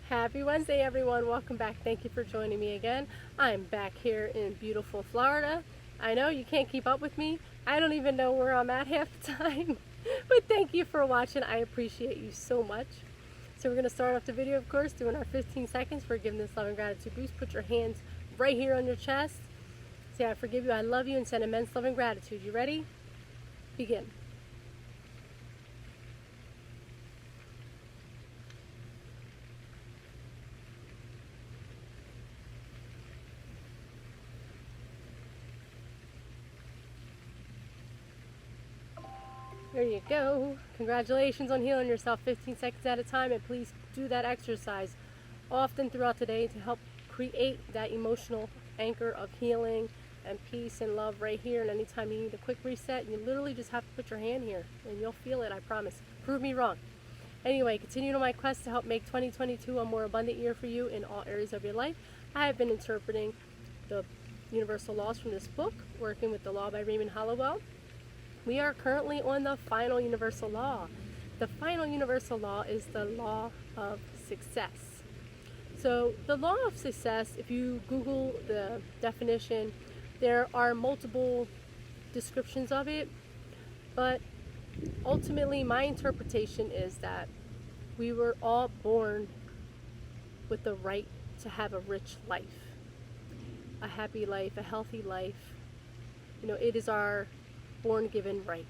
Happy Wednesday, everyone. Welcome back. Thank you for joining me again. I'm back here in beautiful Florida. I know you can't keep up with me. I don't even know where I'm at half the time. But thank you for watching. I appreciate you so much. So we're going to start off the video, of course, doing our 15 seconds forgiveness, love, and gratitude boost. Put your hands right here on your chest. Say, I forgive you, I love you, and send immense love and gratitude. You ready? Begin. There you go. Congratulations on healing yourself 15 seconds at a time, and please do that exercise often throughout the day to help create that emotional anchor of healing and peace and love right here. And anytime you need a quick reset, you literally just have to put your hand here and you'll feel it, I promise. Prove me wrong. Anyway, continue on my quest to help make 2022 a more abundant year for you in all areas of your life. I have been interpreting the universal laws from this book, Working with the Law by Raymond Hollowell. We are currently on the final universal law. The final universal law is the law of success. So the law of success, if you Google the definition, there are multiple descriptions of it, but ultimately my interpretation is that we were all born with the right to have a rich life, a happy life, a healthy life. You know, it is our born-given right.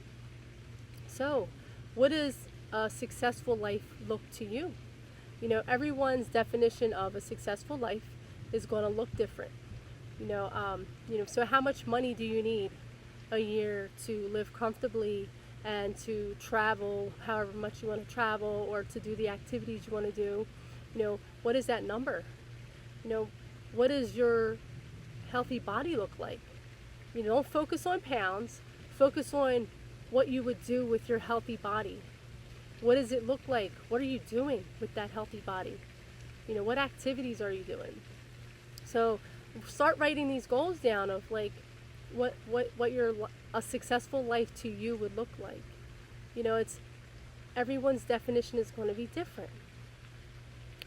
So, what does a successful life look to you? You know, everyone's definition of a successful life is going to look different. So how much money do you need a year to live comfortably and to travel however much you want to travel, or to do the activities you want to do? You know, what is that number? You know, what does your healthy body look like? You know, don't focus on pounds. Focus on what you would do with your healthy body. What does it look like? What are you doing with that healthy body? You know, what activities are you doing? So start writing these goals down of like what a successful life to you would look like. You know, it's everyone's definition is going to be different.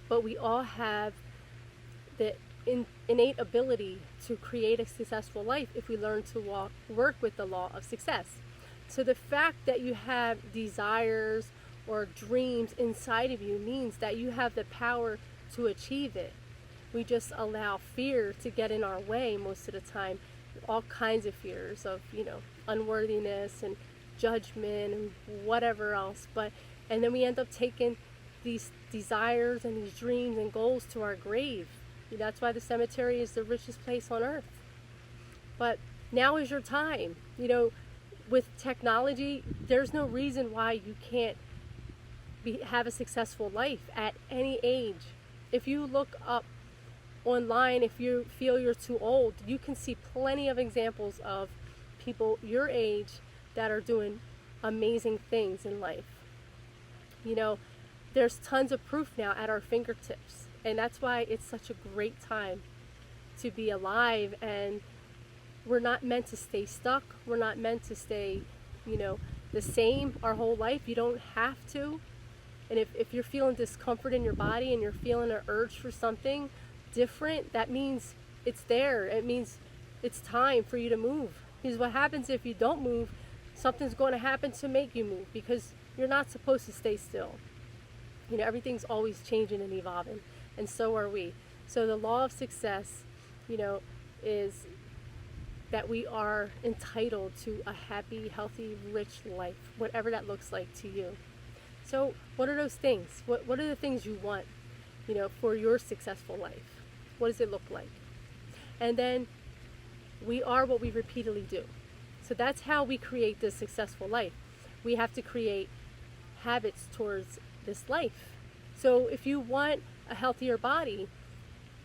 But we all have the innate ability to create a successful life if we learn to work with the law of success. So the fact that you have desires or dreams inside of you means that you have the power to achieve it. We just allow fear to get in our way most of the time, all kinds of fears of, you know, unworthiness and judgment and whatever else. And then we end up taking these desires and these dreams and goals to our grave. That's why the cemetery is the richest place on earth. But now is your time. You know, with technology, there's no reason why you can't have a successful life at any age. If you look up online, if you feel you're too old, you can see plenty of examples of people your age that are doing amazing things in life. You know, there's tons of proof now at our fingertips. And that's why it's such a great time to be alive. And we're not meant to stay stuck. We're not meant to stay, you know, the same our whole life. You don't have to. And if you're feeling discomfort in your body and you're feeling an urge for something different, that means it's there. It means it's time for you to move. Because what happens if you don't move, something's going to happen to make you move, because you're not supposed to stay still. You know, everything's always changing and evolving. And so are we. So the law of success, you know, is that we are entitled to a happy, healthy, rich life, whatever that looks like to you. So what are those things? What are the things you want, you know, for your successful life? What does it look like? And then we are what we repeatedly do. So that's how we create this successful life. We have to create habits towards this life. So if you want a healthier body,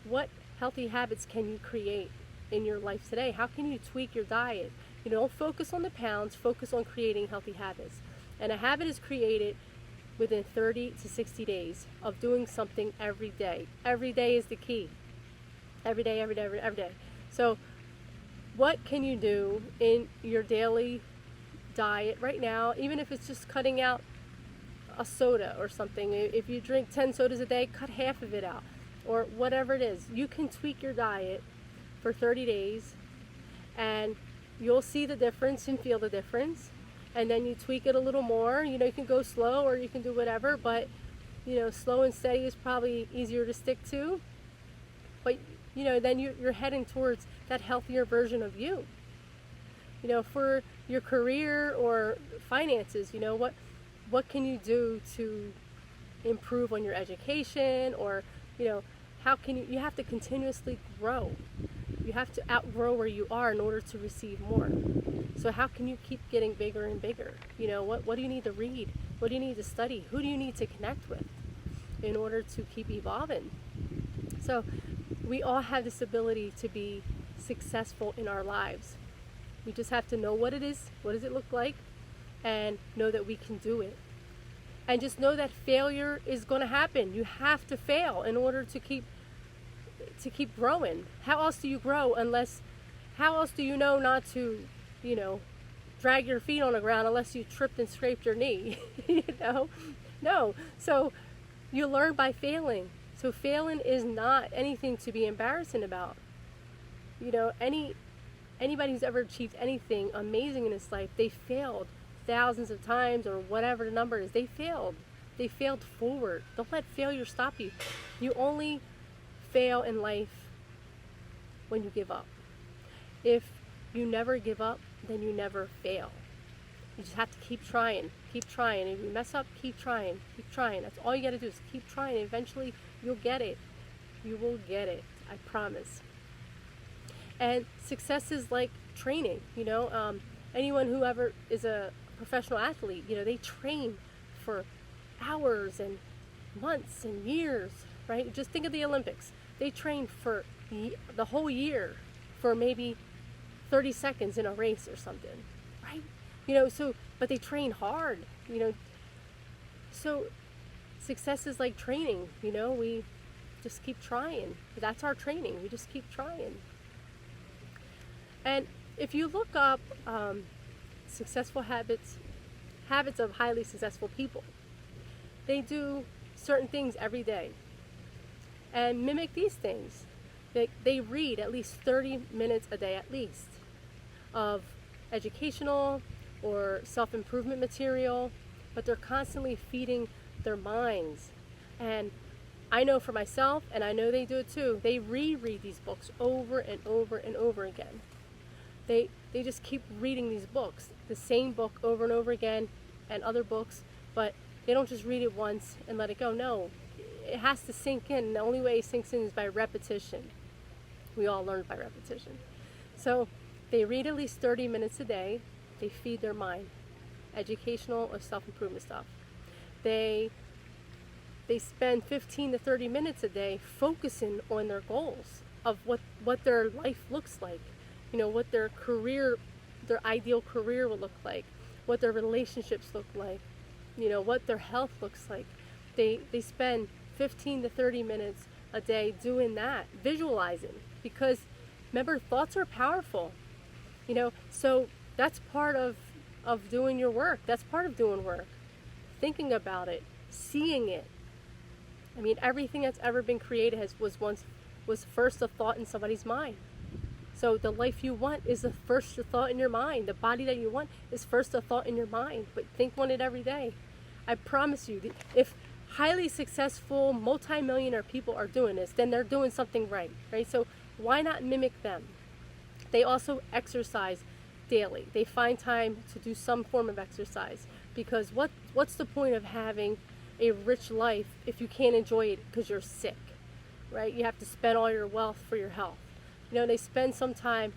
what healthy habits can you create in your life today? How can you tweak your diet? You know, don't focus on the pounds, focus on creating healthy habits. And a habit is created within 30 to 60 days of doing something every day. Every day is the key. Every day, every day, every day. So what can you do in your daily diet right now, even if it's just cutting out a soda or something. If you drink 10 sodas a day, cut half of it out, or whatever it is. You can tweak your diet for 30 days and you'll see the difference and feel the difference. And then you tweak it a little more. You know, you can go slow or you can do whatever, but you know, slow and steady is probably easier to stick to. But you know, then you're heading towards that healthier version of you. You know, for your career or finances, you know, what can you do to improve on your education? Or, you know, how can you have to continuously grow. You have to outgrow where you are in order to receive more. So how can you keep getting bigger and bigger? You know, what do you need to read? What do you need to study? Who do you need to connect with in order to keep evolving? So we all have this ability to be successful in our lives. We just have to know what it is, what does it look like, and know that we can do it. And just know that failure is going to happen. You have to fail in order to keep growing. How else do you grow how else do you know not to, you know, drag your feet on the ground unless you tripped and scraped your knee? You know? No. So you learn by failing. So failing is not anything to be embarrassing about. You know, anybody who's ever achieved anything amazing in this life, they failed thousands of times or whatever the number is. They failed. They failed forward. Don't let failure stop you. You only fail in life when you give up. If you never give up, then you never fail. You just have to keep trying. Keep trying. If you mess up, keep trying. Keep trying. That's all you got to do is keep trying. Eventually, you'll get it. You will get it. I promise. And success is like training. You know, anyone who ever is a professional athlete, you know, they train for hours and months and years, right? Just think of the Olympics. They train for the whole year for maybe 30 seconds in a race or something, right? You know, so, but they train hard, you know. So success is like training, you know, we just keep trying. That's our training. We just keep trying. And if you look up successful habits of highly successful people, they do certain things every day and mimic these things. They read at least 30 minutes a day at least of educational or self-improvement material, but they're constantly feeding their minds. And I know for myself, and I know they do it too, they reread these books over and over and over again. They just keep reading these books, the same book over and over again, and other books, but they don't just read it once and let it go. No, it has to sink in. The only way it sinks in is by repetition. We all learn by repetition. So they read at least 30 minutes a day. They feed their mind, educational or self-improvement stuff. They spend 15 to 30 minutes a day focusing on their goals of what their life looks like. You know, what their ideal career will look like, what their relationships look like, you know, what their health looks like. They spend 15 to 30 minutes a day doing that, visualizing, because remember, thoughts are powerful, you know, so that's part of doing your work. That's part of doing work. Thinking about it, seeing it. I mean, everything that's ever been created was first a thought in somebody's mind. So the life you want is the first thought in your mind. The body that you want is first a thought in your mind. But think on it every day. I promise you, if highly successful multimillionaire people are doing this, then they're doing something right? So why not mimic them? They also exercise daily. They find time to do some form of exercise, because what's the point of having a rich life if you can't enjoy it because you're sick, right? You have to spend all your wealth for your health. You know, they spend some time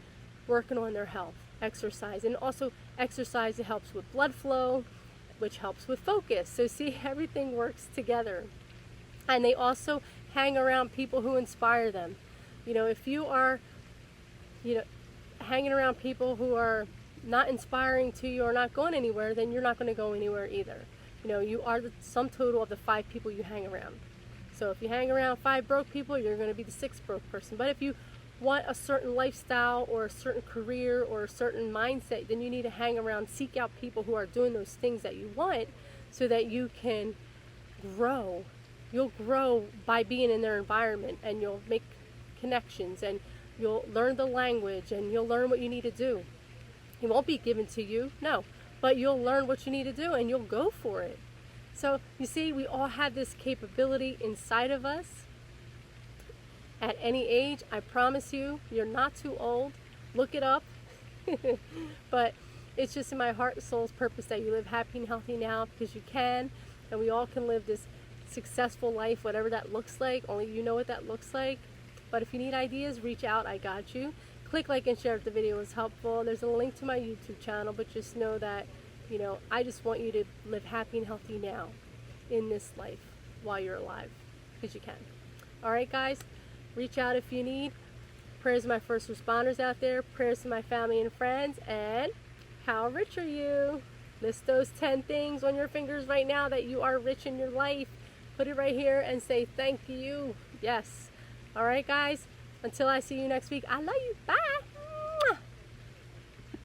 working on their health, exercise, and also exercise, it helps with blood flow, which helps with focus. So see, everything works together. And they also hang around people who inspire them. You know, if you are, you know, hanging around people who are not inspiring to you or not going anywhere, then you're not going to go anywhere either. You know, you are the sum total of the 5 people you hang around. So if you hang around 5 broke people, you're going to be the 6th broke person. But if you want a certain lifestyle or a certain career or a certain mindset, then you need to hang around, seek out people who are doing those things that you want, so that you can grow. You'll grow by being in their environment, and you'll make connections, and you'll learn the language, and you'll learn what you need to do. It won't be given to you, no, but you'll learn what you need to do, and you'll go for it. So you see, we all have this capability inside of us. At any age, I promise you, you're not too old. Look it up. But it's just in my heart and soul's purpose that you live happy and healthy now, because you can, and we all can live this successful life, whatever that looks like. Only you know what that looks like. But if you need ideas, reach out. I got you. Click like and share if the video was helpful. There's a link to my YouTube channel, but just know that, you know, I just want you to live happy and healthy now in this life while you're alive, because you can. All right, guys, reach out if you need. Prayers to my first responders out there. Prayers to my family and friends. And how rich are you? List those 10 things on your fingers right now that you are rich in your life. Put it right here and say thank you. Yes. All right, guys. Until I see you next week, I love you. Bye.